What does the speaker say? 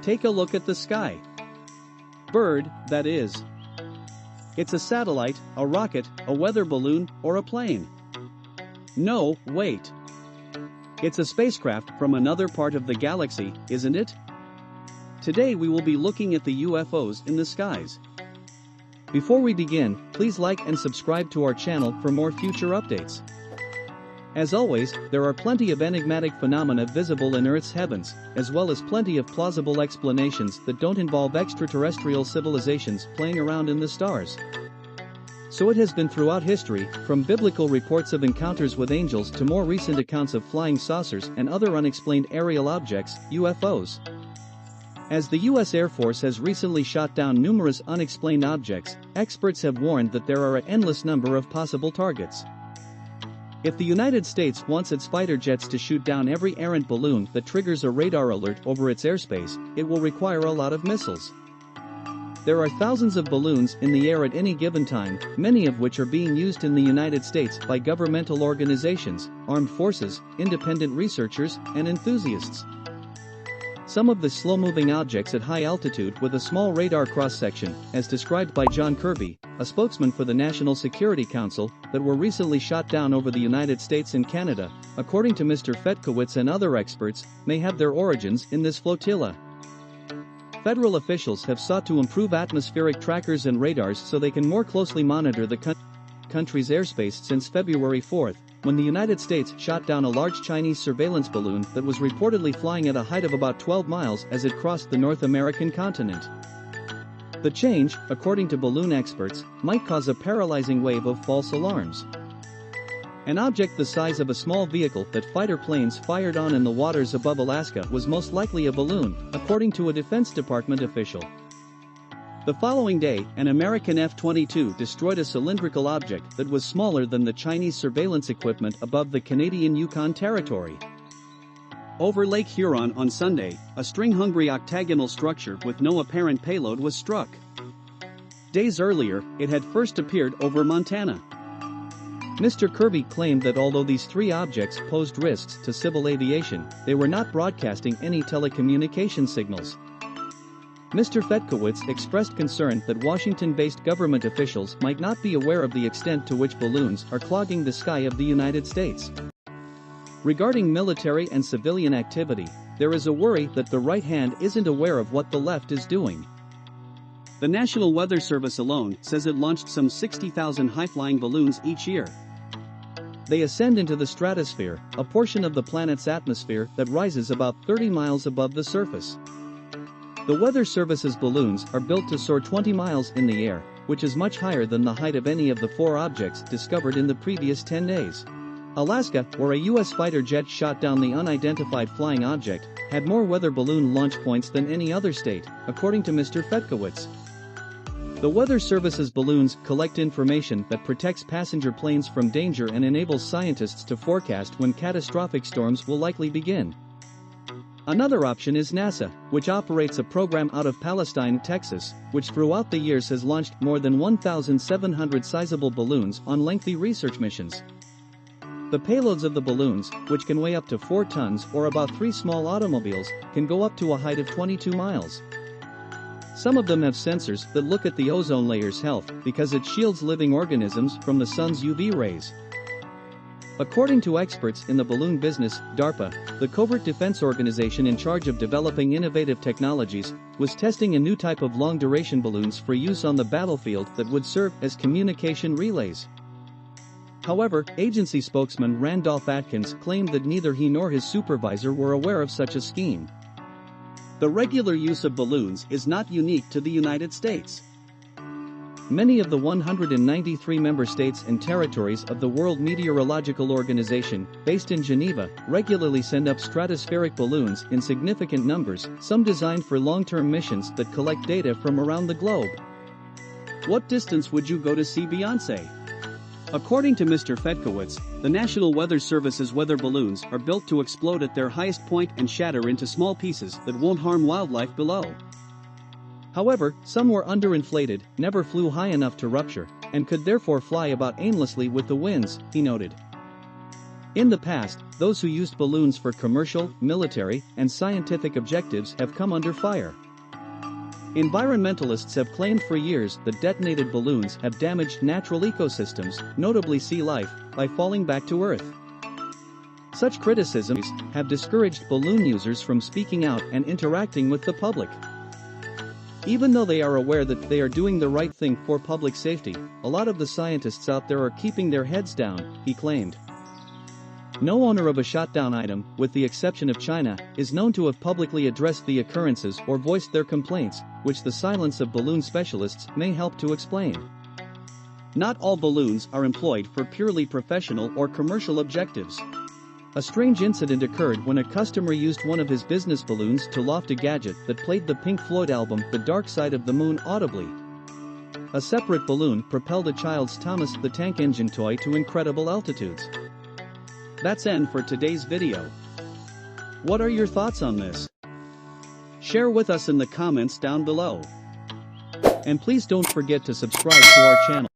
Take a look at the sky. Bird, that is. It's a satellite, a rocket, a weather balloon, or a plane. No, wait. It's a spacecraft from another part of the galaxy, isn't it? Today we will be looking at the UFOs in the skies. Before we begin, please like and subscribe to our channel for more future updates. As always, there are plenty of enigmatic phenomena visible in Earth's heavens, as well as plenty of plausible explanations that don't involve extraterrestrial civilizations playing around in the stars. So it has been throughout history, from biblical reports of encounters with angels to more recent accounts of flying saucers and other unexplained aerial objects, UFOs. As the U.S. Air Force has recently shot down numerous unexplained objects, experts have warned that there are an endless number of possible targets. If the United States wants its fighter jets to shoot down every errant balloon that triggers a radar alert over its airspace, it will require a lot of missiles. There are thousands of balloons in the air at any given time, many of which are being used in the United States by governmental organizations, armed forces, independent researchers, and enthusiasts. Some of the slow-moving objects at high altitude with a small radar cross-section, as described by John Kirby, a spokesman for the National Security Council, that were recently shot down over the United States and Canada, according to Mr. Fetkowitz and other experts, may have their origins in this flotilla. Federal officials have sought to improve atmospheric trackers and radars so they can more closely monitor the country's airspace since February 4, when the United States shot down a large Chinese surveillance balloon that was reportedly flying at a height of about 12 miles as it crossed the North American continent. The change, according to balloon experts, might cause a paralyzing wave of false alarms. An object the size of a small vehicle that fighter planes fired on in the waters above Alaska was most likely a balloon, according to a Defense Department official. The following day, an American F-22 destroyed a cylindrical object that was smaller than the Chinese surveillance equipment above the Canadian Yukon Territory. Over Lake Huron on Sunday, a string-hungry octagonal structure with no apparent payload was struck. Days earlier, it had first appeared over Montana. Mr. Kirby claimed that although these three objects posed risks to civil aviation, they were not broadcasting any telecommunication signals. Mr. Fetkowitz expressed concern that Washington-based government officials might not be aware of the extent to which balloons are clogging the sky of the United States. Regarding military and civilian activity, there is a worry that the right hand isn't aware of what the left is doing. The National Weather Service alone says it launched some 60,000 high-flying balloons each year. They ascend into the stratosphere, a portion of the planet's atmosphere that rises about 30 miles above the surface. The Weather Service's balloons are built to soar 20 miles in the air, which is much higher than the height of any of the four objects discovered in the previous 10 days. Alaska, where a U.S. fighter jet shot down the unidentified flying object, had more weather balloon launch points than any other state, according to Mr. Fetkowitz. The Weather Service's balloons collect information that protects passenger planes from danger and enables scientists to forecast when catastrophic storms will likely begin. Another option is NASA, which operates a program out of Palestine, Texas, which throughout the years has launched more than 1,700 sizable balloons on lengthy research missions. The payloads of the balloons, which can weigh up to 4 tons or about 3 small automobiles, can go up to a height of 22 miles. Some of them have sensors that look at the ozone layer's health because it shields living organisms from the sun's UV rays. According to experts in the balloon business, DARPA, the covert defense organization in charge of developing innovative technologies, was testing a new type of long-duration balloons for use on the battlefield that would serve as communication relays. However, agency spokesman Randolph Atkins claimed that neither he nor his supervisor were aware of such a scheme. The regular use of balloons is not unique to the United States. Many of the 193 member states and territories of the World Meteorological Organization, based in Geneva, regularly send up stratospheric balloons in significant numbers, some designed for long-term missions that collect data from around the globe. What distance would you go to see Beyoncé? According to Mr. Fetkowitz, the National Weather Service's weather balloons are built to explode at their highest point and shatter into small pieces that won't harm wildlife below. However, some were underinflated, never flew high enough to rupture, and could therefore fly about aimlessly with the winds, he noted. In the past, those who used balloons for commercial, military, and scientific objectives have come under fire. Environmentalists have claimed for years that detonated balloons have damaged natural ecosystems, notably sea life, by falling back to Earth. Such criticisms have discouraged balloon users from speaking out and interacting with the public. Even though they are aware that they are doing the right thing for public safety, a lot of the scientists out there are keeping their heads down, he claimed. No owner of a shot-down item, with the exception of China, is known to have publicly addressed the occurrences or voiced their complaints, which the silence of balloon specialists may help to explain. Not all balloons are employed for purely professional or commercial objectives. A strange incident occurred when a customer used one of his business balloons to loft a gadget that played the Pink Floyd album The Dark Side of the Moon audibly. A separate balloon propelled a child's Thomas the Tank Engine toy to incredible altitudes. That's end for today's video. What are your thoughts on this? Share with us in the comments down below. And please don't forget to subscribe to our channel.